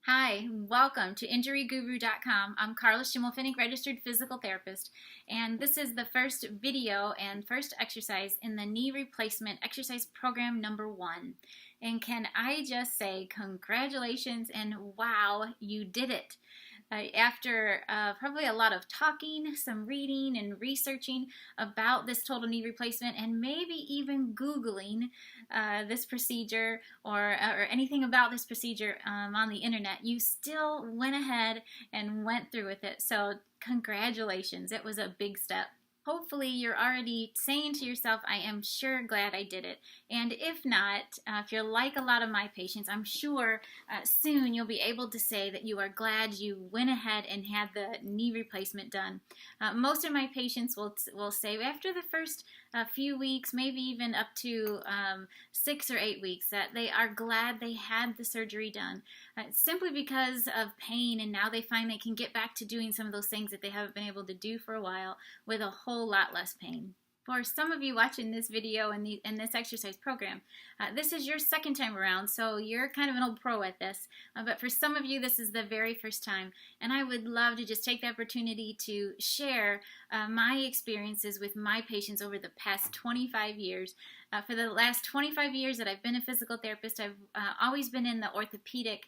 Hi, welcome to InjuryGuru.com. I'm Carla Schimmelfinnig, registered physical therapist, and this is the first video and first exercise in the knee replacement exercise program number 1. And can I just say congratulations and wow, you did it. After probably a lot of talking, some reading and researching about this total knee replacement, and maybe even Googling this procedure or anything about this procedure on the internet, you still went ahead and went through with it. So congratulations, it was a big step. Hopefully you're already saying to yourself, I am sure glad I did it. And if not, if you're like a lot of my patients, I'm sure soon you'll be able to say that you are glad you went ahead and had the knee replacement done. Most of my patients will say after the first few weeks, maybe even up to 6 or 8 weeks, that they are glad they had the surgery done simply because of pain, and now they find they can get back to doing some of those things that they haven't been able to do for a while with a whole lot less pain. For some of you watching this video and this exercise program, this is your second time around, so you're kind of an old pro at this. But for some of you, this is the very first time, and I would love to just take the opportunity to share my experiences with my patients over the past 25 years. For the last 25 years that I've been a physical therapist, I've always been in the orthopedic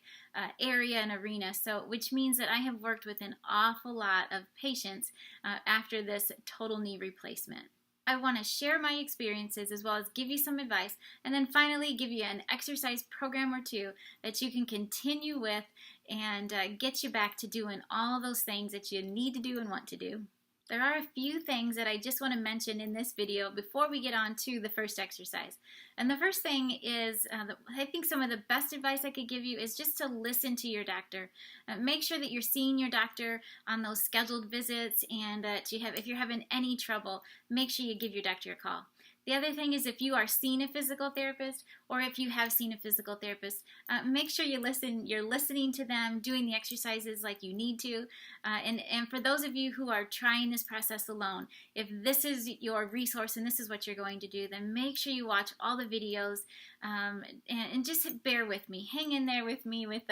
area and arena, so which means that I have worked with an awful lot of patients after this total knee replacement. I want to share my experiences as well as give you some advice, and then finally give you an exercise program or two that you can continue with and get you back to doing all those things that you need to do and want to do. There are a few things that I just want to mention in this video before we get on to the first exercise. And the first thing is, I think some of the best advice I could give you is just to listen to your doctor. Make sure that you're seeing your doctor on those scheduled visits, and that if you're having any trouble, make sure you give your doctor a call. The other thing is, if you are seeing a physical therapist, or if you have seen a physical therapist, make sure you're listening to them, doing the exercises like you need to. And for those of you who are trying this process alone, if this is your resource and this is what you're going to do, then make sure you watch all the videos and just bear with me. Hang in there with me with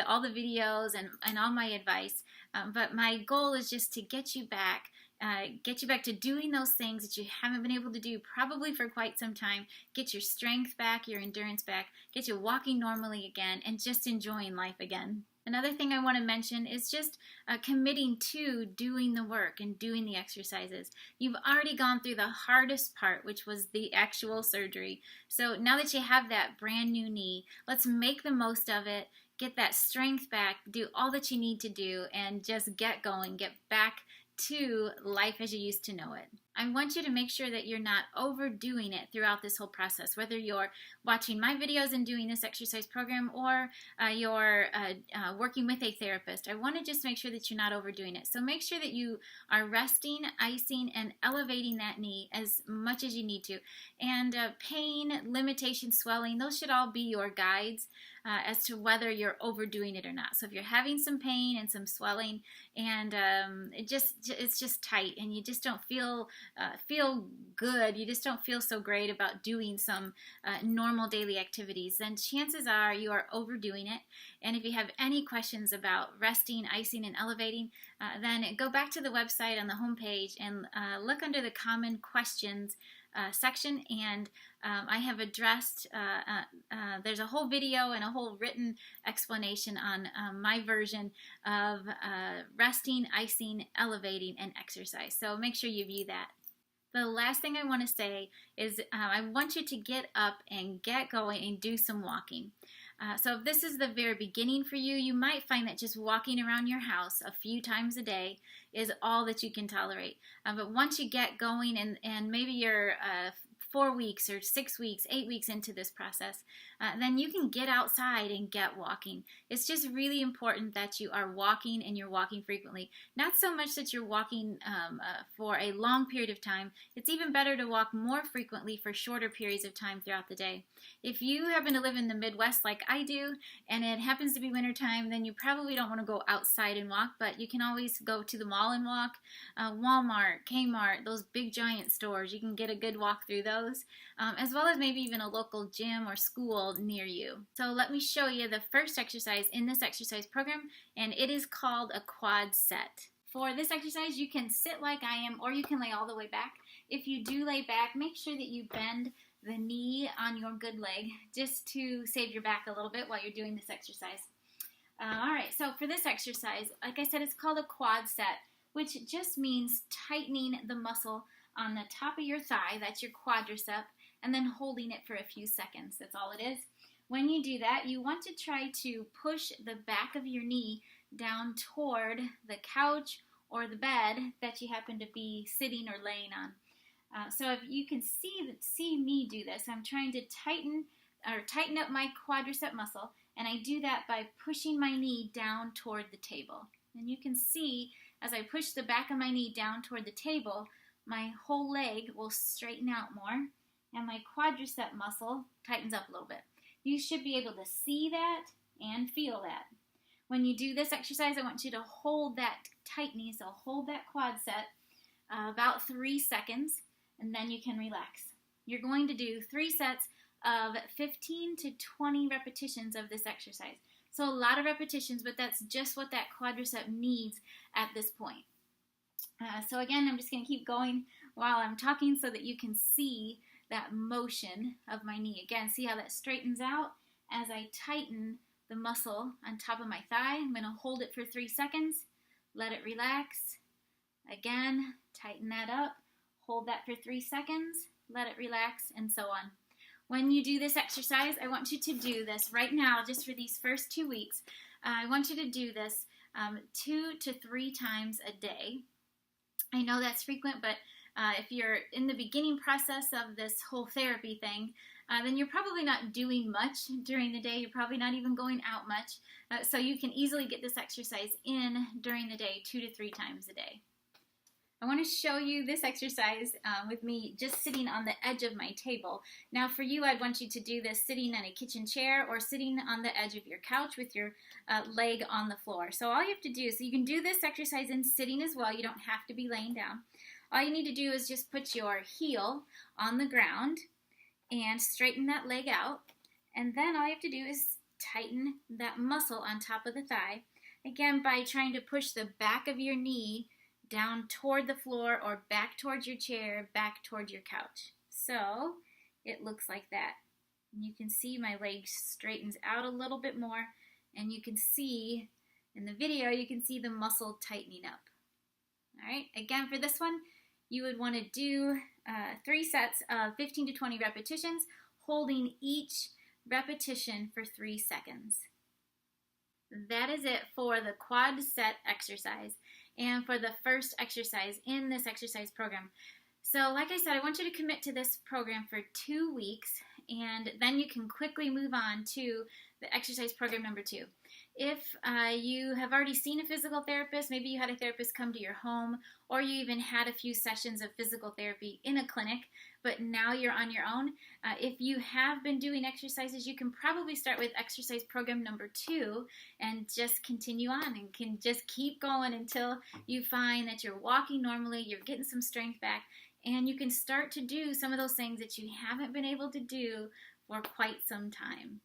all the videos and all my advice. But my goal is just to get you back to doing those things that you haven't been able to do probably for quite some time. Get your strength back, your endurance back, get you walking normally again, and just enjoying life again. Another thing I want to mention is just committing to doing the work and doing the exercises. You've already gone through the hardest part, which was the actual surgery. So now that you have that brand new knee, let's make the most of it. Get that strength back, do all that you need to do, and just get going, get back to life as you used to know it. I want you to make sure that you're not overdoing it throughout this whole process, whether you're watching my videos and doing this exercise program, or you're working with a therapist. I want to just make sure that you're not overdoing it. So make sure that you are resting, icing, and elevating that knee as much as you need to. And pain, limitation, swelling, those should all be your guides as to whether you're overdoing it or not. So if you're having some pain and some swelling, and it's just tight, and you just don't feel good, you just don't feel so great about doing some normal daily activities, then chances are you are overdoing it. And if you have any questions about resting, icing, and elevating, then go back to the website on the home page and look under the common questions section, and I have addressed, there's a whole video and a whole written explanation on my version of resting, icing, elevating, and exercise. So make sure you view that. The last thing I want to say is I want you to get up and get going and do some walking. So if this is the very beginning for you, you might find that just walking around your house a few times a day is all that you can tolerate. But once you get going, and maybe you're 4 weeks or 6 weeks, 8 weeks into this process, then you can get outside and get walking. It's just really important that you are walking, and you're walking frequently. Not so much that you're walking for a long period of time. It's even better to walk more frequently for shorter periods of time throughout the day. If you happen to live in the Midwest like I do, and it happens to be wintertime, then you probably don't want to go outside and walk, but you can always go to the mall and walk. Walmart, Kmart, those big giant stores, you can get a good walk through those. those, as well as maybe even a local gym or school near you. So let me show you the first exercise in this exercise program, and it is called a quad set. For this exercise, you can sit like I am, or you can lay all the way back. If you do lay back, make sure that you bend the knee on your good leg just to save your back a little bit while you're doing this exercise. Alright, so for this exercise, like I said, it's called a quad set, which just means tightening the muscle on the top of your thigh, that's your quadricep, and then holding it for a few seconds. That's all it is. When you do that, you want to try to push the back of your knee down toward the couch or the bed that you happen to be sitting or laying on. So if you can see me do this, I'm trying to tighten up my quadricep muscle, and I do that by pushing my knee down toward the table. And you can see as I push the back of my knee down toward the table, my whole leg will straighten out more, and my quadricep muscle tightens up a little bit. You should be able to see that and feel that. When you do this exercise, I want you to hold that tightening, so hold that quad set about 3 seconds, and then you can relax. You're going to do 3 sets of 15 to 20 repetitions of this exercise. So a lot of repetitions, but that's just what that quadricep needs at this point. So again, I'm just going to keep going while I'm talking so that you can see that motion of my knee. Again, see how that straightens out as I tighten the muscle on top of my thigh. I'm going to hold it for 3 seconds, let it relax. Again, tighten that up, hold that for 3 seconds, let it relax, and so on. When you do this exercise, I want you to do this right now, just for these first 2 weeks. I want you to do this 2 to 3 times a day. I know that's frequent, but if you're in the beginning process of this whole therapy thing, then you're probably not doing much during the day. You're probably not even going out much. So you can easily get this exercise in during the day 2 to 3 times a day. I want to show you this exercise with me just sitting on the edge of my table. Now for you, I'd want you to do this sitting in a kitchen chair or sitting on the edge of your couch with your leg on the floor. So all you have to do, so you can do this exercise in sitting as well. You don't have to be laying down. All you need to do is just put your heel on the ground and straighten that leg out. And then all you have to do is tighten that muscle on top of the thigh. Again, by trying to push the back of your knee down toward the floor or back towards your chair, back towards your couch. So it looks like that. And you can see my leg straightens out a little bit more, and you can see in the video, you can see the muscle tightening up. All right, again for this one, you would want to do 3 sets of 15 to 20 repetitions, holding each repetition for 3 seconds. That is it for the quad set exercise and for the first exercise in this exercise program. So like I said, I want you to commit to this program for 2 weeks, and then you can quickly move on to the exercise program number 2. If you have already seen a physical therapist, maybe you had a therapist come to your home, or you even had a few sessions of physical therapy in a clinic, but now you're on your own. If you have been doing exercises, you can probably start with exercise program number 2 and just continue on and can just keep going until you find that you're walking normally, you're getting some strength back, and you can start to do some of those things that you haven't been able to do for quite some time.